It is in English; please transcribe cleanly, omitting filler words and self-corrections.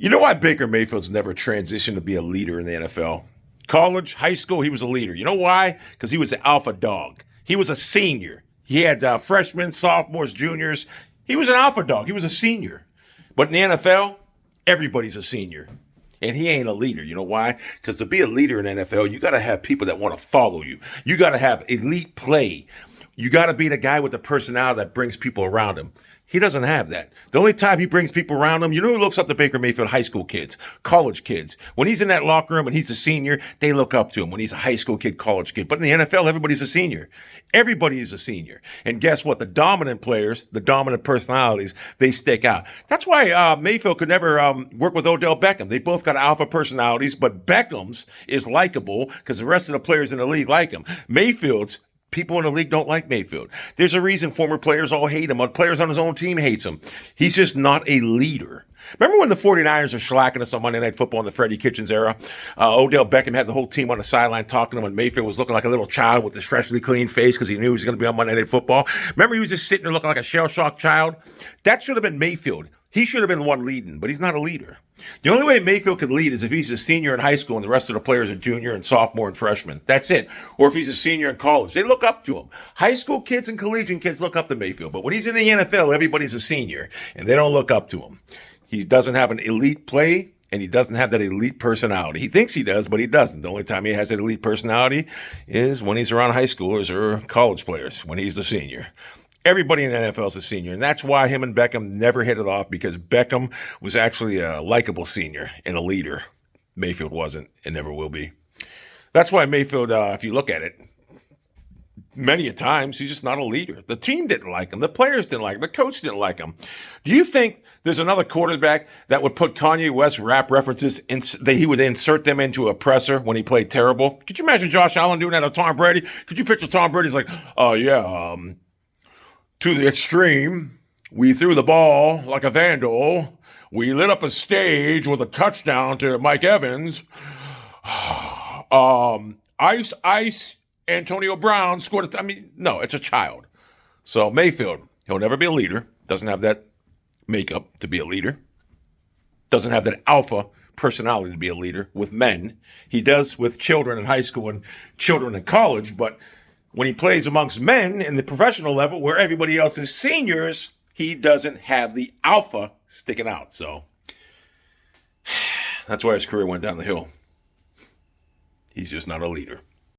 You know why Baker Mayfield's never transitioned to be a leader in the NFL? College, high school, he was a leader. You know why? Because he was an alpha dog. He was a senior. He had freshmen, sophomores, juniors. He was an alpha dog. He was a senior. But in the NFL, everybody's a senior. And he ain't a leader. You know why? Because to be a leader in the NFL, you got to have people that want to follow you. You got to have elite play. You got to be the guy with the personality that brings people around him. He doesn't have that. The only time he brings people around him, you know who looks up to Baker Mayfield? High school kids, college kids. When he's in that locker room and he's a senior, they look up to him when he's a high school kid, college kid. But in the NFL, everybody's a senior. Everybody is a senior. And guess what? The dominant players, the dominant personalities, they stick out. That's why Mayfield could never work with Odell Beckham. They both got alpha personalities, but Beckham's is likable because the rest of the players in the league like him. Mayfield's people in the league don't like Mayfield. There's a reason former players all hate him. Players on his own team hates him. He's just not a leader. Remember when the 49ers are slacking us on Monday Night Football in the Freddie Kitchens era? Odell Beckham had the whole team on the sideline talking to him, and Mayfield was looking like a little child with his freshly clean face because he knew he was going to be on Monday Night Football. Remember he was just sitting there looking like a shell-shocked child? That should have been Mayfield. He should have been the one leading, but he's not a leader. The only way Mayfield could lead is if he's a senior in high school and the rest of the players are junior and sophomore and freshman. That's it. Or if he's a senior in college. They look up to him. High school kids and collegiate kids look up to Mayfield. But when he's in the NFL, everybody's a senior, and they don't look up to him. He doesn't have an elite play, and he doesn't have that elite personality. He thinks he does, but he doesn't. The only time he has that elite personality is when he's around high schoolers or college players, when he's the senior. Everybody in the NFL is a senior, and that's why him and Beckham never hit it off, because Beckham was actually a likable senior and a leader. Mayfield wasn't and never will be. That's why Mayfield, if you look at it, many a times he's just not a leader. The team didn't like him. The players didn't like him. The coach didn't like him. Do you think there's another quarterback that would put Kanye West rap references, that he would insert them into a presser when he played terrible? Could you imagine Josh Allen doing that to Tom Brady? Could you picture Tom Brady's like, oh, yeah, to the extreme, we threw the ball like a vandal. We lit up a stage with a touchdown to Mike Evans. Ice, Antonio Brown scored. No, it's a child. So Mayfield, he'll never be a leader. Doesn't have that makeup to be a leader. Doesn't have that alpha personality to be a leader with men. He does with children in high school and children in college, but when he plays amongst men in the professional level where everybody else is seniors, he doesn't have the alpha sticking out. So that's why his career went down the hill. He's just not a leader.